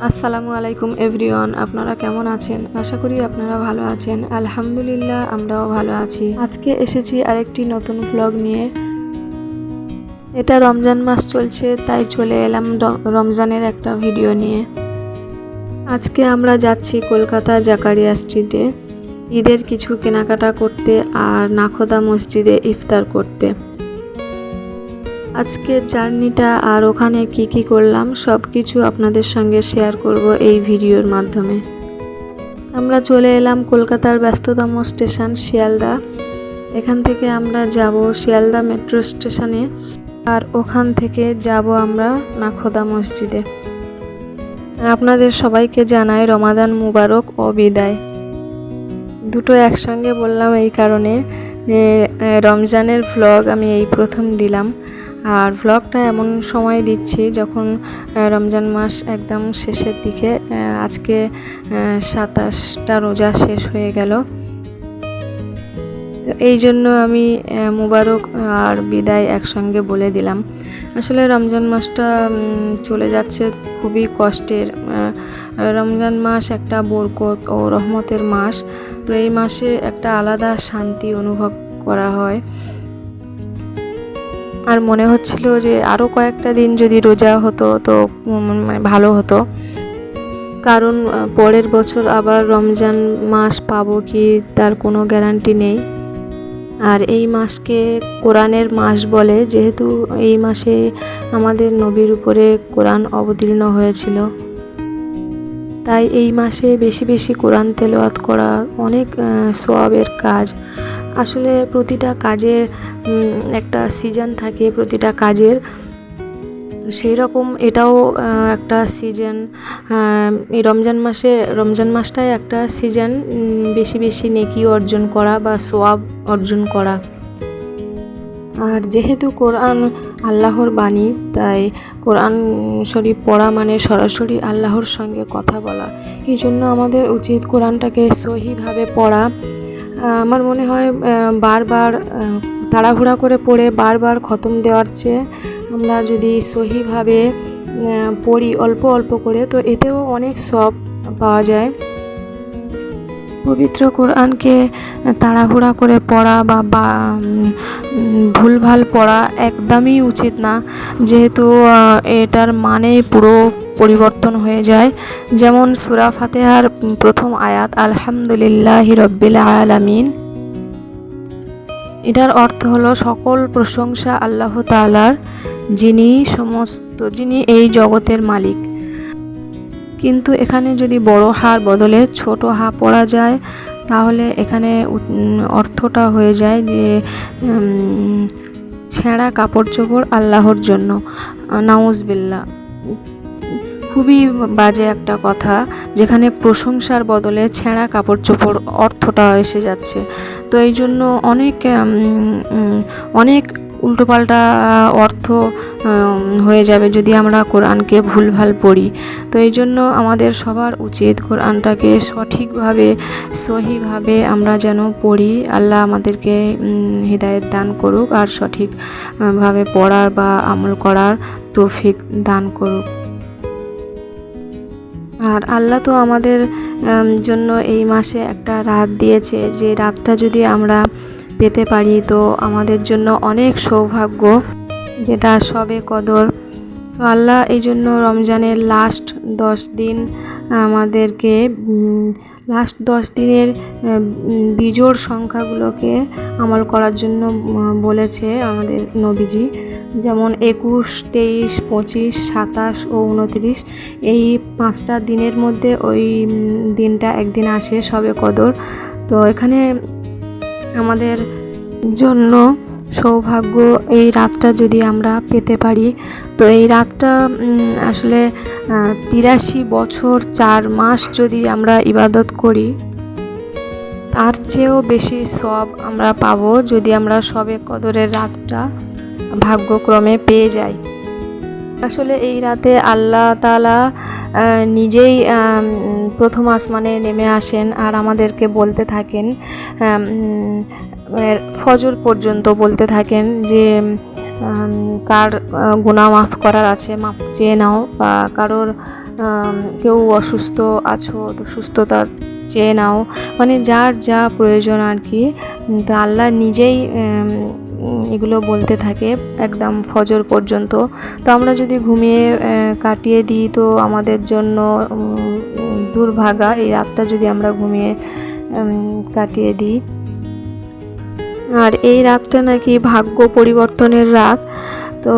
আসসালামু আলাইকুম এভরিওয়ান, আপনারা কেমন আছেন? আশা করি আপনারা ভালো আছেন। আলহামদুলিল্লাহ, আমরাও ভালো আছি। আজকে এসেছি আরেকটি নতুন ব্লগ নিয়ে। এটা রমজান মাস চলছে, তাই চলে এলাম রমজানের একটা ভিডিও নিয়ে। আজকে আমরা যাচ্ছি কলকাতা জাকারিয়া স্ট্রিটে ঈদের কিছু কেনাকাটা করতে আর নাখোদা মসজিদে ইফতার করতে। আজকের জার্নিটা আর ওখানে কি করলাম সব কিছু আপনাদের সঙ্গে শেয়ার করব এই ভিডিওর মাধ্যমে। আমরা চলে এলাম কলকাতার ব্যস্ততম স্টেশন শিয়ালদা। এখান থেকে আমরা যাব শিয়ালদা মেট্রো স্টেশনে, আর ওখান থেকে যাব আমরা নাখোদা মসজিদে। আপনাদের সবাইকে জানাই রমাদান মুবারক ও বিদায়। দুটো একসঙ্গে বললাম এই কারণে যে রমজানের ভ্লগ আমি এই প্রথম দিলাম, আর ভ্লগটা এমন সময় দিচ্ছি যখন রমজান মাস একদম শেষের দিকে। আজকে 27টা রোজা শেষ হয়ে গেল, এই জন্য আমি মুবারক আর বিদায় একসঙ্গে বলে দিলাম। আসলে রমজান মাসটা চলে যাচ্ছে খুবই কষ্টের। রমজান মাস একটা বরকত ও রহমতের মাস, তো এই মাসে একটা আলাদা শান্তি অনুভব করা হয়। আর মনে হচ্ছিল যে আরও কয়েকটা দিন যদি রোজা হতো তো ভালো হতো, কারণ পরের বছর আবার রমজান মাস পাবো কি তার কোনো গ্যারান্টি নেই। আর এই মাসকে কোরআনের মাস বলে, যেহেতু এই মাসে আমাদের নবীর উপরে কোরআন অবতীর্ণ হয়েছিল, তাই এই মাসে বেশি বেশি কোরআন তেলাওয়াত করা অনেক সওয়াবের কাজ। আসলে প্রতিটা কাজের একটা সিজন থাকে, প্রতিটা কাজের, তো সেই রকম এটাও একটা সিজন। এই রমজান মাসটাই একটা সিজন বেশি বেশি নেকি অর্জন করা বা সওয়াব অর্জন করা। আর যেহেতু কোরআন আল্লাহর বাণী, তাই কোরআন শরীফ পড়া মানে সরাসরি আল্লাহর সঙ্গে কথা বলা। এই জন্য আমাদের উচিত কোরআনটাকে সহিভাবে পড়া। আমার মনে হয় বারবার তাড়াহুড়া করে পড়ে বারবার খতম দেওয়ার চেয়ে আমরা যদি সহিভাবে পড়ি অল্প অল্প করে, তো এতেও অনেক সওয়াব পাওয়া যায়। পবিত্র কোরআনকে তাড়াহুড়া করে পড়া বা ভুলভাল পড়া একদমই উচিত না, যেহেতু এটার মানে পুরো পরিবর্তন হয়ে যায়। যেমন সূরা ফাতিহার প্রথম আয়াত আলহামদুলিল্লাহি রাব্বিল আলামিন, এটার অর্থ হলো সকল প্রশংসা আল্লাহ তাআলার, যিনি এই জগতের মালিক। কিন্তু এখানে যদি বড় হার বদলে ছোট হা পড়া যায়, তাহলে এখানে অর্থটা হয়ে যায় যে ছেঁড়া কাপড় চোপড় আল্লাহর জন্য। নাউজুবিল্লাহ, খুবই বাজে একটা কথা, যেখানে প্রশংসার বদলে ছেঁড়া কাপড় চোপড় অর্থটা এসে যাচ্ছে। তো এই জন্য অনেক উল্টোপাল্টা অর্থ হয়ে যাবে যদি আমরা কোরআনকে ভুলভাল পড়ি। তো এই জন্য আমাদের সবার উচিত কোরআনটাকে সঠিকভাবে সহিভাবে আমরা যেন পড়ি। আল্লাহ আমাদেরকে হিদায়াত দান করুক আর সঠিকভাবে পড়ার বা আমল করার তৌফিক দান করুক। আর আল্লাহ তো আমাদের জন্য এই মাসে একটা রাত দিয়েছে, যে রাতটা যদি আমরা পেতে পারি তো আমাদের জন্য অনেক সৌভাগ্য, যেটা সবে কদর। তো আল্লাহ এই জন্য রমজানের লাস্ট 10 দিন আমাদেরকে লাস্ট 10 দিনের বিজোড় সংখ্যাগুলোকে আমল করার জন্য বলেছে আমাদের নবীজি। যেমন 21, 23, 25, 27 ও 29, এই 5টা দিনের মধ্যে ওই দিনটা একদিন আসে সবে কদর। তো এখানে আমাদের জন্য সৌভাগ্য এই রাতটা যদি আমরা পেতে পারি, তো এই রাতটা আসলে 83 বছর 4 মাস যদি আমরা ইবাদত করি, তার চেয়েও বেশি সওয়াব আমরা পাবো যদি আমরা সবে কদরের রাতটা ভাগ্যক্রমে পেয়ে যাই। আসলে এই রাতে আল্লাহ তাআলা নিজেই প্রথম আসমানে নেমে আসেন আর আমাদেরকে বলতে থাকেন, ফজর পর্যন্ত বলতে থাকেন যে কার গুনাহ মাফ করার আছে মাফ চেয়ে নাও, বা কারোর কেউ অসুস্থ আছো তো সুস্থতা চেয়ে নাও, মানে যার যা প্রয়োজন আর কি। তো আল্লাহ নিজেই এগুলো বলতে থাকে একদম ফজর পর্যন্ত। তো আমরা যদি ঘুমিয়ে কাটিয়ে দিই তো আমাদের জন্য দুর্ভাগা, এই রাতটা যদি আমরা ঘুমিয়ে কাটিয়ে দিই। আর এই রাতটা নাকি ভাগ্য পরিবর্তনের রাত। তো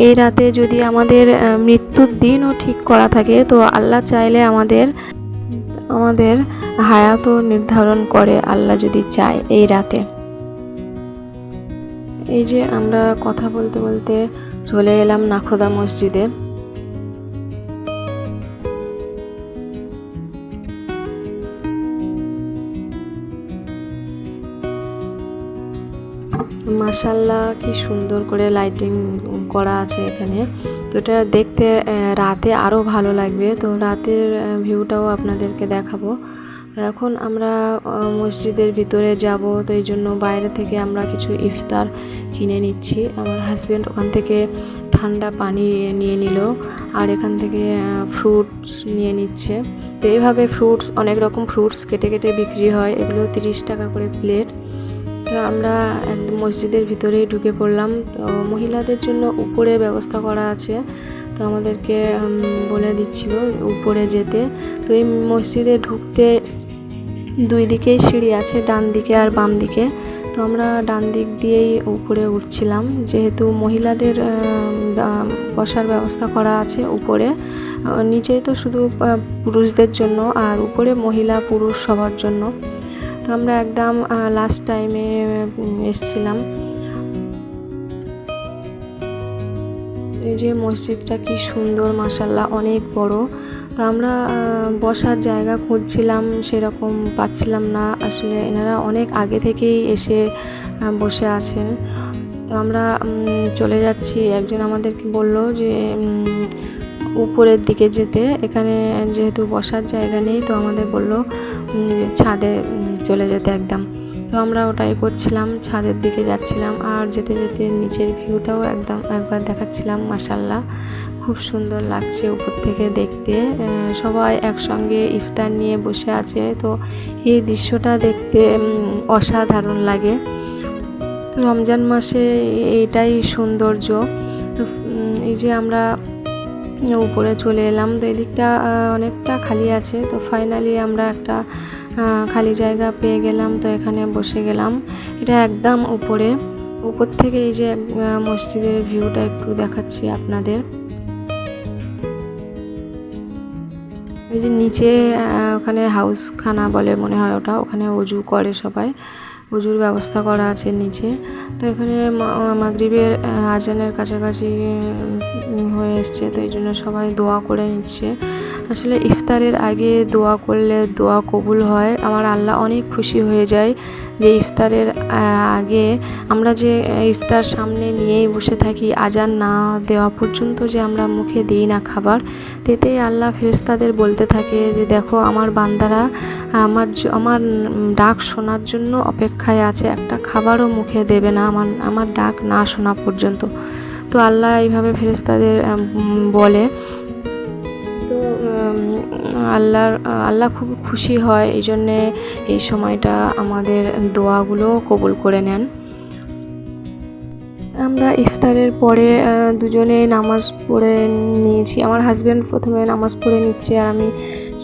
এই রাতে যদি আমাদের মৃত্যুর দিনও ঠিক করা থাকে তো আল্লাহ চাইলে আমাদের হায়াতও নির্ধারণ করে, আল্লাহ যদি চায় এই রাতে। এই যে আমরা কথা বলতে বলতে চলে এলাম নাখোদা মসজিদে। মাশাআল্লাহ কি সুন্দর করে লাইটিং করা আছে এখানে। তো এটা দেখতে রাতে আরও ভালো লাগবে। তো রাতের ভিউটাও আপনাদেরকে দেখাবো। তো এখন আমরা মসজিদের ভিতরে যাব, তো এই জন্য বাইরে থেকে আমরা কিছু ইফতার কিনে নিচ্ছি। আমার হাজব্যান্ড ওখান থেকে ঠান্ডা পানি নিয়ে নিল, আর এখান থেকে ফ্রুটস নিয়ে নিচ্ছে। তো এইভাবে অনেক রকম ফ্রুটস কেটে কেটে বিক্রি হয়, এগুলো 30 টাকা করে প্লেট। তো আমরা একদম মসজিদের ভিতরেই ঢুকে পড়লাম। তো মহিলাদের জন্য উপরে ব্যবস্থা করা আছে, তো আমাদেরকে বলে দিচ্ছিল উপরে যেতে। তো এই মসজিদে ঢুকতে দুই দিকেই সিঁড়ি আছে, ডান দিকে আর বাম দিকে। তো আমরা ডান দিক দিয়েই উপরে উঠছিলাম, যেহেতু মহিলাদের বসার ব্যবস্থা করা আছে উপরে। নিচেই তো শুধু পুরুষদের জন্য, আর উপরে মহিলা পুরুষ সবার জন্য। তো আমরা একদম লাস্ট টাইমে এসছিলাম। এই যে মসজিদটা কি সুন্দর, মাশাআল্লাহ অনেক বড়। তো আমরা বসার জায়গা খুঁজছিলাম, সেরকম পাচ্ছিলাম না। আসলে এনারা অনেক আগে থেকেই এসে বসে আছেন। তো আমরা চলে যাচ্ছি। একজন আমাদেরকে বলল যে উপরের দিকে যেতে, এখানে যেহেতু বসার জায়গা নেই, তো আমাদের বলল ছাদে চলে যেতে একদম। তো আমরা ওটাই করছিলাম, ছাদের দিকে যাচ্ছিলাম। আর যেতে যেতে নিচের ভিউটাও একবার দেখাচ্ছিলাম। মাশাআল্লাহ খুব সুন্দর লাগছে উপর থেকে দেখতে। সবাই একসঙ্গে ইফতার নিয়ে বসে আছে, তো এই দৃশ্যটা দেখতে অসাধারণ লাগে। তো রমজান মাসে এইটাই সৌন্দর্য। তো এই যে আমরা উপরে চলে এলাম, তো এদিকটা অনেকটা খালি আছে। তো ফাইনালি আমরা একটা খালি জায়গা পেয়ে গেলাম, তো এখানে বসে গেলাম। এটা একদম উপর থেকে এই যে মসজিদের ভিউটা একটু দেখাচ্ছি আপনাদের। এই যে নিচে ওখানে হাউস খানা বলে মনে হয় ওটা, ওখানে অজু করে সবাই, অজুর ব্যবস্থা করা আছে নিচে। তো এখানে মাগরিবের আজানের কাছাকাছি হয়ে এসছে, তো এই জন্য সবাই দোয়া করে নিচ্ছে। আসলে ইফতারের আগে দোয়া করলে দোয়া কবুল হয়। আমার আল্লাহ অনেক খুশি হয়ে যায় যে ইফতারের আগে আমরা যে ইফতার সামনে নিয়েই বসে থাকি, আজান না দেওয়া পর্যন্ত যে আমরা মুখে দিই না খাবার, তেতেই আল্লাহ ফেরেশতাদের বলতে থাকে যে দেখো আমার বান্দারা আমার ডাক শোনার জন্য অপেক্ষায় আছে, একটা খাবারও মুখে দেবে না আমার ডাক না শোনা পর্যন্ত। তো আল্লাহ এইভাবে ফেরেশতাদের বলে। তো আল্লাহ খুব খুশি হয়, এই জন্যে এই সময়টা আমাদের দোয়াগুলো কবুল করে নেন। আমরা ইফতারের পরে দুজনে নামাজ পড়ে নিয়েছি। আমার হাজব্যান্ড প্রথমে নামাজ পড়ে নিচ্ছে, আর আমি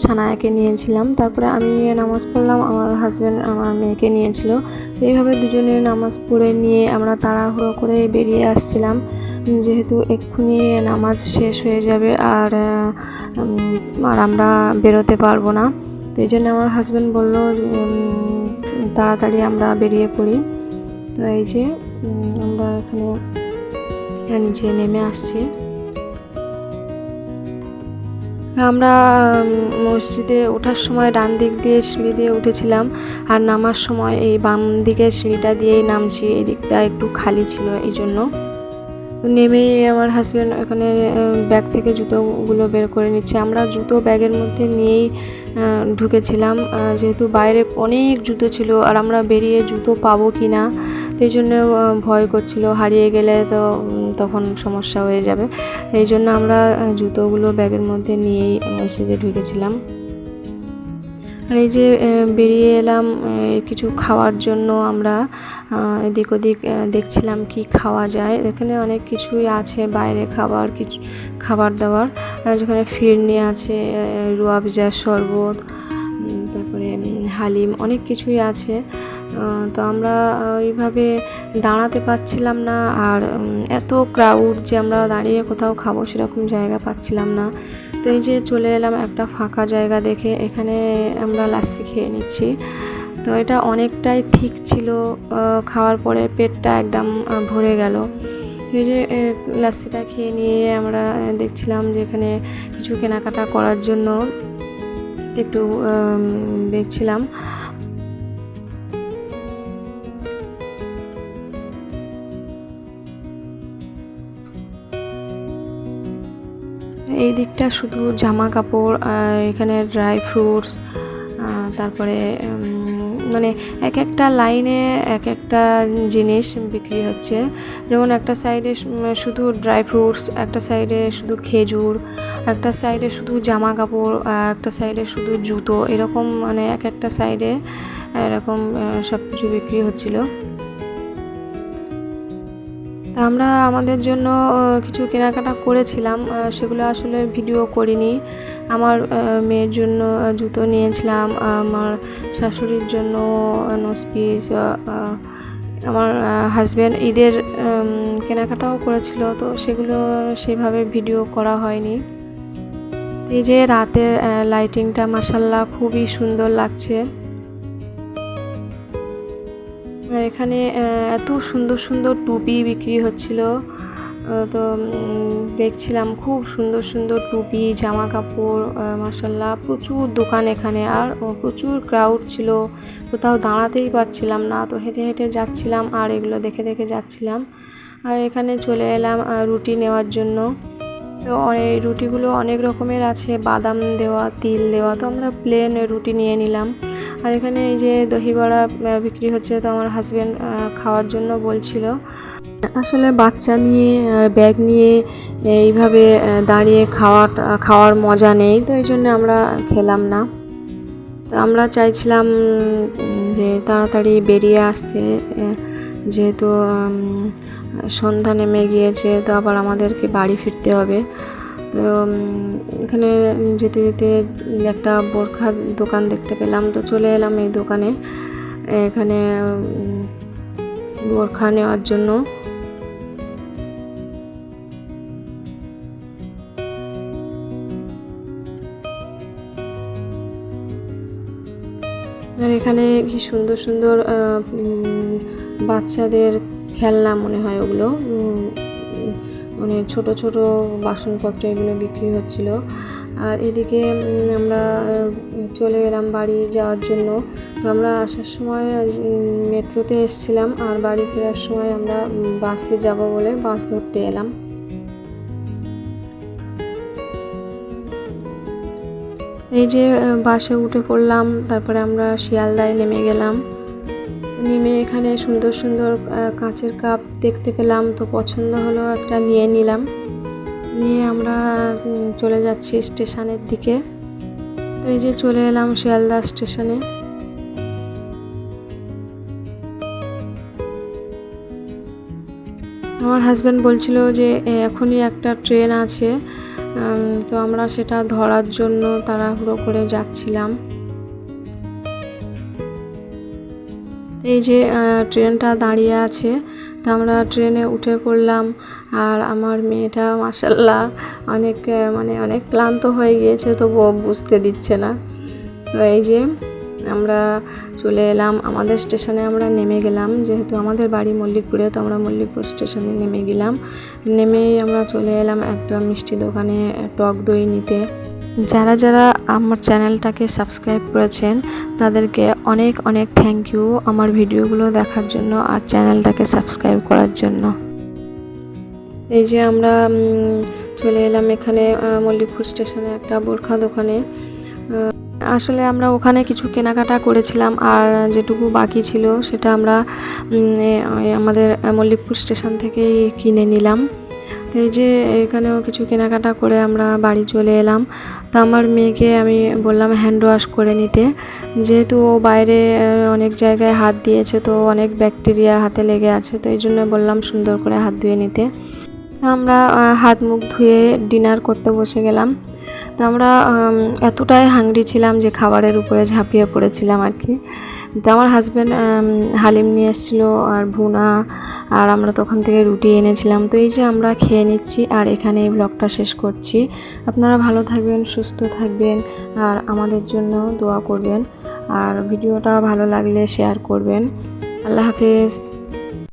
সানায়াকে নিয়েছিলাম। তারপরে আমি নামাজ পড়লাম, আমার হাজব্যান্ড আমার মেয়েকে নিয়েছিল। তো এইভাবে দুজনে নামাজ পড়ে নিয়ে আমরা তাড়াহুড়ো করে বেরিয়ে আসছিলাম, যেহেতু এক্ষুনি নামাজ শেষ হয়ে যাবে আর আমরা বেরোতে পারবো না। তো এই জন্য আমার হাজব্যান্ড বললো তাড়াতাড়ি আমরা বেরিয়ে পড়ি। তো এই যে আমরা এখানে নিচে নেমে আসছি। আমরা মসজিদে ওঠার সময় ডান দিক দিয়ে সিঁড়ি দিয়ে উঠেছিলাম, আর নামার সময় এই বাম দিকের সিঁড়িটা দিয়েই নামছি। এই দিকটা একটু খালি ছিল এই জন্য। তো নেমেই আমার হাজব্যান্ড এখানে ব্যাগ থেকে জুতোগুলো বের করে নিচ্ছে। আমরা জুতো ব্যাগের মধ্যে নিয়েই ঢুকেছিলাম, যেহেতু বাইরে অনেক জুতো ছিল আর আমরা বেরিয়ে জুতো পাবো কি না, তো এই জন্য ভয় করছিল হারিয়ে গেলে তো তখন সমস্যা হয়ে যাবে। এই জন্য আমরা জুতোগুলো ব্যাগের মধ্যে নিয়েই মসজিদে ঢুকেছিলাম। আর এই যে বেরিয়ে এলাম কিছু খাওয়ার জন্য, আমরা এদিক ওদিক দেখছিলাম কি খাওয়া যায়। এখানে অনেক কিছুই আছে বাইরে খাবার, কিছু খাবার দাবার, যেখানে ফিরনি আছে, রুয়াবজা শরবত, তারপরে হালিম, অনেক কিছুই আছে। তো আমরা ওইভাবে দাঁড়াতে পারছিলাম না, আর এত ক্রাউড যে আমরা দাঁড়িয়ে কোথাও খাবো সেরকম জায়গা পাচ্ছিলাম না। তো এই যে চলে এলাম একটা ফাঁকা জায়গা দেখে, এখানে আমরা লাস্সি খেয়ে নিচ্ছি। তো এটা অনেকটাই ঠিক ছিল, খাওয়ার পরে পেটটা একদম ভরে গেল। তো এই যে লাস্সিটা খেয়ে নিয়ে আমরা দেখছিলাম যে এখানে কিছু কেনাকাটা করার জন্য একটু দেখছিলাম। এই দিকটা শুধু জামা কাপড়, এখানে ড্রাই ফ্রুটস, তারপরে মানে এক একটা লাইনে এক একটা জিনিস বিক্রি হচ্ছে। যেমন একটা সাইডে শুধু ড্রাই ফ্রুটস, একটা সাইডে শুধু খেজুর, একটা সাইডে শুধু জামা কাপড়, একটা সাইডে শুধু জুতো, এরকম মানে এক একটা সাইডে এরকম সব কিছু বিক্রি হচ্ছিল। তা আমরা আমাদের জন্য কিছু কেনাকাটা করেছিলাম, সেগুলো আসলে ভিডিও করিনি। আমার মেয়ের জন্য জুতো নিয়েছিলাম, আমার শাশুড়ির জন্য নোজপিস, আমার হাজব্যান্ড ঈদের কেনাকাটাও করেছিল, তো সেগুলো সেভাবে ভিডিও করা হয়নি। এই যে রাতের লাইটিংটা মাশাআল্লাহ খুবই সুন্দর লাগছে। আর এখানে এত সুন্দর সুন্দর টুপি বিক্রি হচ্ছিল, তো দেখছিলাম খুব সুন্দর সুন্দর টুপি, জামা কাপড়, মাশাআল্লাহ প্রচুর দোকান এখানে, আর প্রচুর ক্রাউড ছিল, কোথাও দাঁড়াতেই পারছিলাম না। তো হেঁটে হেঁটে যাচ্ছিলাম আর এগুলো দেখে দেখে যাচ্ছিলাম। আর এখানে চলে এলাম রুটি নেওয়ার জন্য। তো এই রুটিগুলো অনেক রকমের আছে, বাদাম দেওয়া, তিল দেওয়া, তো আমরা প্লেন রুটি নিয়ে নিলাম। আর এখানে এই যে দহি বড়া বিক্রি হচ্ছে, তো আমার হাজব্যান্ড খাওয়ার জন্য বলছিল। আসলে বাচ্চা নিয়ে ব্যাগ নিয়ে এইভাবে দাঁড়িয়ে খাওয়ার মজা নেই, তো এই জন্য আমরা খেলাম না। তো আমরা চাইছিলাম যে তাড়াতাড়ি বেরিয়ে আসতে, যেহেতু সন্ধ্যা নেমে গিয়েছে, তো আবার আমাদেরকে বাড়ি ফিরতে হবে। তো এখানে যেতে যেতে একটা বোরখার দোকান দেখতে পেলাম, তো চলে এলাম এই দোকানে, এখানে বোরখা নেওয়ার জন্য। আর এখানে কি সুন্দর সুন্দর বাচ্চাদের খেলনা, মনে হয় ওগুলো, মানে ছোট ছোট বাসনপত্র এগুলো বিক্রি হচ্ছিল। আর এদিকে আমরা চলে এলাম বাড়ি যাওয়ার জন্য। তো আমরা আসার সময় মেট্রোতে এসেছিলাম, আর বাড়ি ফেরার সময় আমরা বাসে যাব বলে বাস ধরতে এলাম। এই যে বাসে উঠে পড়লাম, তারপরে আমরা শিয়ালদায় নেমে গেলাম। নেমে এখানে সুন্দর সুন্দর কাঁচের কাপ দেখতে পেলাম, তো পছন্দ হলো, একটা নিয়ে নিলাম। নিয়ে আমরা চলে যাচ্ছি স্টেশনের দিকে। তো এই যে চলে এলাম শিয়ালদা স্টেশনে। আমার হাজব্যান্ড বলছিল যে এখনই একটা ট্রেন আছে, তো আমরা সেটা ধরার জন্য তাড়াহুড়ো করে যাচ্ছিলাম। এই যে ট্রেনটা দাঁড়িয়ে আছে, তো আমরা ট্রেনে উঠে পড়লাম। আর আমার মেয়েটা মাশাআল্লাহ অনেক ক্লান্ত হয়ে গিয়েছে, তবুও বুঝতে দিচ্ছে না। তো এই যে আমরা চলে এলাম আমাদের স্টেশনে, আমরা নেমে গেলাম, যেহেতু আমাদের বাড়ি মল্লিকপুরে, তো আমরা মল্লিকপুর স্টেশনে নেমে গেলাম। নেমেই আমরা চলে এলাম একটা মিষ্টি দোকানে টক দই নিতে। যারা যারা আমার চ্যানেলটাকে সাবস্ক্রাইব করেছেন তাদেরকে অনেক অনেক থ্যাংক ইউ আমার ভিডিওগুলো দেখার জন্য আর চ্যানেলটাকে সাবস্ক্রাইব করার জন্য। এই যে আমরা চলে এলাম এখানে মল্লিকপুর স্টেশনে একটা বোরখা দোকানে। আসলে আমরা ওখানে কিছু কেনাকাটা করেছিলাম, আর যেটুকু বাকি ছিল সেটা আমরা আমাদের মল্লিকপুর স্টেশন থেকেই কিনে নিলাম। তো এই যে এখানেও কিছু কেনাকাটা করে আমরা বাড়ি চলে এলাম। তো আমার মেয়েকে আমি বললাম হ্যান্ড ওয়াশ করে নিতে, যেহেতু ও বাইরে অনেক জায়গায় হাত দিয়েছে, তো অনেক ব্যাকটেরিয়া হাতে লেগে আছে, তো এই জন্য বললাম সুন্দর করে হাত ধুয়ে নিতে। আমরা হাত মুখ ধুয়ে ডিনার করতে বসে গেলাম। তো আমরা এতটাই হাংরি ছিলাম যে খাবারের উপরে ঝাঁপিয়ে পড়েছিলাম আর কি। তো আমার হাজব্যান্ড হালিম নিয়ে এসেছিলো আর ভুনা, আর আমরা তখন থেকে রুটি এনেছিলাম। তো এই যে আমরা খেয়ে নিচ্ছি, আর এখানে এই ব্লগটা শেষ করছি। আপনারা ভালো থাকবেন, সুস্থ থাকবেন, আর আমাদের জন্য দোয়া করবেন, আর ভিডিওটা ভালো লাগলে শেয়ার করবেন। আল্লাহ হাফেজ।